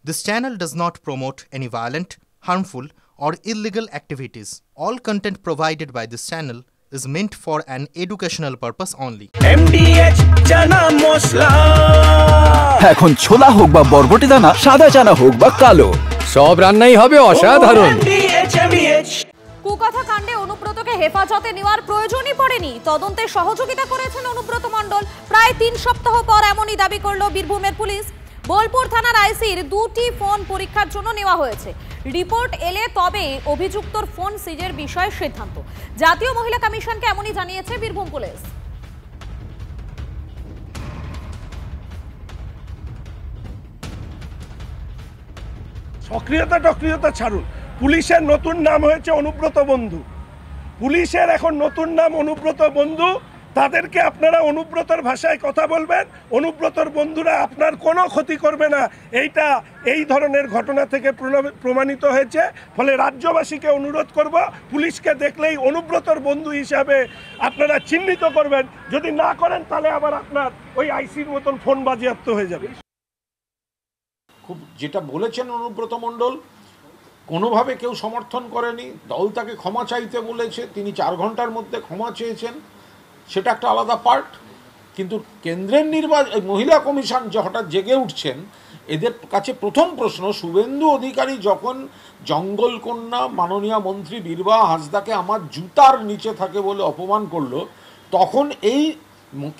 This channel does not promote any violent, harmful, or illegal activities. All content provided by this channel is meant for an educational purpose only. MDH chana mosla এখন ছোলা হোক বা বরবটি দানা, সাদা চানা হোক বা কালো, সব রান্নাই হবে অসাধারণ। কুকথা কাণ্ডে অনুব্রতকে হেফাজতে নেওয়ার প্রয়োজনই পড়েনি। তদন্তে সহযোগিতা করেছেন অনুব্রত মণ্ডল। প্রায় 3 সপ্তাহ পর এমনই দাবি করল বীরভূমের পুলিশ। বোলপুর থানার আইসির 2টি ফোন পরীক্ষার জন্য নেওয়া হয়েছে। রিপোর্ট এলে তবে অভিযুক্তর ফোন সিজের বিষয়ে সিদ্ধান্ত। জাতীয় মহিলা কমিশনকে এমনই জানিয়েছে বীরভূম পুলিশ। সক্রিয়তা ছাড়ুন। পুলিশের নতুন নাম হয়েছে অনুব্রত বন্ধু। পুলিশের এখন নতুন নাম অনুব্রত বন্ধু। তাদেরকে আপনারা অনুব্রতর ভাষায় কথা বলবেন। অনুব্রতর বন্ধুরা আপনার কোনো ক্ষতি করবে না। এই ধরনের ঘটনা থেকে প্রমাণিত হয়েছে। ফলে রাজ্যবাসীকে অনুরোধ করব, পুলিশকে দেখলেই অনুব্রতর বন্ধু হিসাবে আপনারা চিহ্নিত করবেন। যদি না করেন তাহলে আবার আপনার ওই আইসির মতন ফোন বাজেয়াপ্ত হয়ে যাবে। খুব যেটা বলেছেন অনুব্রত মণ্ডল, কোনোভাবে কেউ সমর্থন করেনি। দল তাকে ক্ষমা চাইতে বলেছে, তিনি 4 ঘন্টার মধ্যে ক্ষমা চেয়েছেন, সেটা একটা আলাদা পার্ট। কিন্তু কেন্দ্রের মহিলা কমিশন যে হঠাৎ জেগে উঠছেন, এদের কাছে প্রথম প্রশ্ন, শুভেন্দু অধিকারী যখন জঙ্গল কন্যা মাননীয় মন্ত্রী বীরবাহ হাঁসদাকে আমার জুতার নিচে থাকে বলে অপমান করলো, তখন এই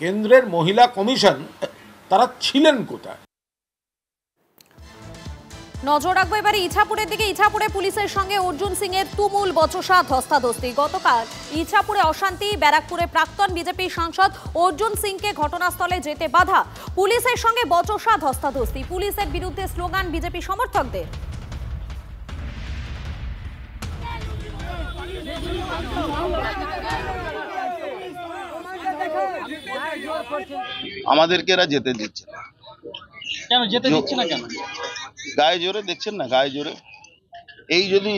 কেন্দ্রের মহিলা কমিশন তারা ছিলেন কোথায়? নজর রাখবো এবারে ইছাপুরের দিকে। ইছাপুরে পুলিশের সঙ্গে অর্জুন সিং এর তুমুল বচসা ধস্তাধস্তি। গতকাল ইছাপুরে অশান্তি। ব্যারাকপুরে প্রাক্তন বিজেপি সাংসদ অর্জুন সিংকে ঘটনাস্থলে যেতে বাধা। পুলিশের সঙ্গে বচসা ধস্তাধস্তি। পুলিশের বিরুদ্ধে স্লোগান বিজেপি সমর্থকদের। আমাদেরকে এরা যেতে দিচ্ছে না। কেন যেতে দিচ্ছে না? কেন? গায়ে জোরে দেখছেন না, গায়ে জোরে। এই যদি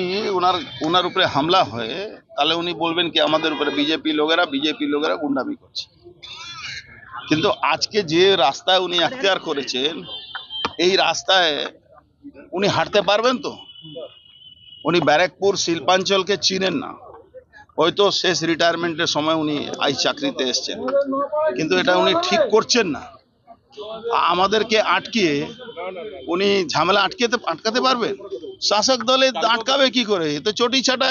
ওনার উপরে হামলা হয় তাহলে উনি বলবেন কি আমাদের উপরে বিজেপি লোকেরা গুন্ডামি করছে। কিন্তু আজকে যে রাস্তায় উনি এখতিয়ার করেছেন, এই রাস্তায় উনি হাঁটতে পারবেন তো? উনি ব্যারাকপুর শিল্পাঞ্চলকে চিনেন না। হয়তো শেষ রিটায়ারমেন্টের সময় উনি চাকরিতে এসছেন, কিন্তু এটা উনি ঠিক করছেন না। আমাদেরকে আটকিয়ে উনি ঝামেলা আটকাতে পারবেন? শাসক দলে আটকাবে কি করে? তো চটি ছাটা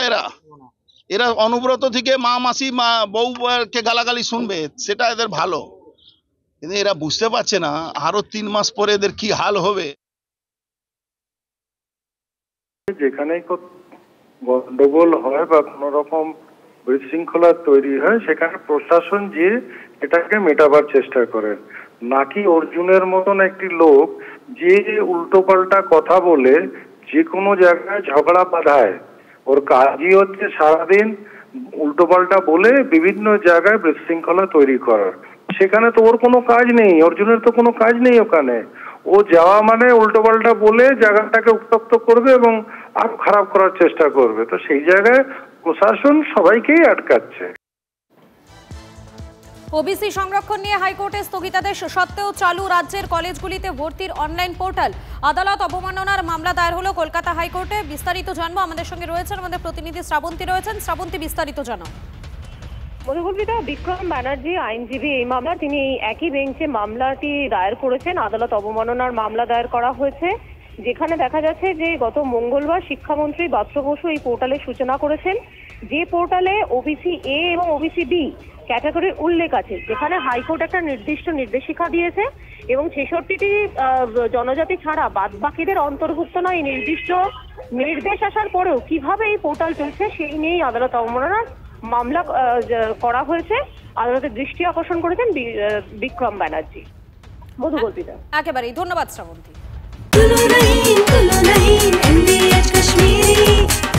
এরা অনুব্রত থেকে মা মাসি বউকে গালাগালি শুনবে, সেটা এদের ভালো। কিন্তু এরা বুঝতে পারছে না আরো 3 মাস পরে এদের কি হাল হবে। যেখানে গন্ডগোল হয় বা কোন রকম বিশৃঙ্খলা তৈরি হয়, সেখানে প্রশাসন যে এটাকে মেটাবার চেষ্টা করেন, নাকি অর্জুনের মতন একটি লোক যে উল্টোপাল্টা কথা বলে যে কোনো জায়গায় ঝগড়া বাঁধায়। ওর কাজই হচ্ছে সারাদিন উল্টোপাল্টা বলে বিভিন্ন জায়গায় বিশৃঙ্খলা তৈরি করার। সেখানে তো ওর কোনো কাজ নেই, অর্জুনের তো কোনো কাজ নেই ওখানে। ও যাওয়া মানে উল্টোপাল্টা বলে জায়গাটাকে উত্তপ্ত করবে এবং আরো খারাপ করার চেষ্টা করবে। তো সেই জায়গায় প্রশাসন সবাইকেই আটকাচ্ছে। ওবিসি সংরক্ষণ নিয়ে হাইকোর্টের স্থগিতাদেশ সত্ত্বেও চালু রাজ্যের কলেজগুলিতে ভর্তির অনলাইন পোর্টাল। আদালত অবমাননার মামলা দায়ের হলো কলকাতা হাইকোর্টে। বিস্তারিত জানবো, আমাদের সঙ্গে রয়েছেন আমাদের প্রতিনিধি শ্রাবন্তী রয়েছেন। শ্রাবন্তী, বিস্তারিত জানাও। মধুকল্পিতা, বিক্রম ব্যানার্জি আইনজীবী এই মামলা, তিনি একই বেঞ্চে মামলাটি দায়ের করেছেন। আদালত অবমাননার মামলা দায়ের করা হয়েছে, যেখানে দেখা যাচ্ছে যে গত মঙ্গলবার শিক্ষামন্ত্রী বাত্র বসু এই পোর্টালের সূচনা করেছেন, যে পোর্টালে ওবিসি এ এবং ওবিসি বি ক্যাটাগরির উল্লেখ আছে, যেখানে হাইকোর্ট একটা নির্দিষ্ট নির্দেশিকা দিয়েছে এবং 66টি জনজাতি ছাড়া বাদ বাকিদের অন্তর্ভুক্ত নয়। এই নির্দিষ্ট নির্দেশ আসার পরেও কিভাবে এই পোর্টাল চলছে সেই নিয়েই আদালত অবমাননার মামলা করা হয়েছে। আদালতের দৃষ্টি আকর্ষণ করেছেন বিক্রম ব্যানার্জি। মধুকল্পিতা, একেবারেই ধন্যবাদ শ্রাবন্তী।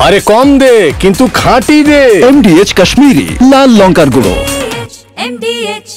আরে কম দে কিন্তু খাঁটি দে। MDH কাশ্মীরি লাল লঙ্কার গুঁড়ো। MDH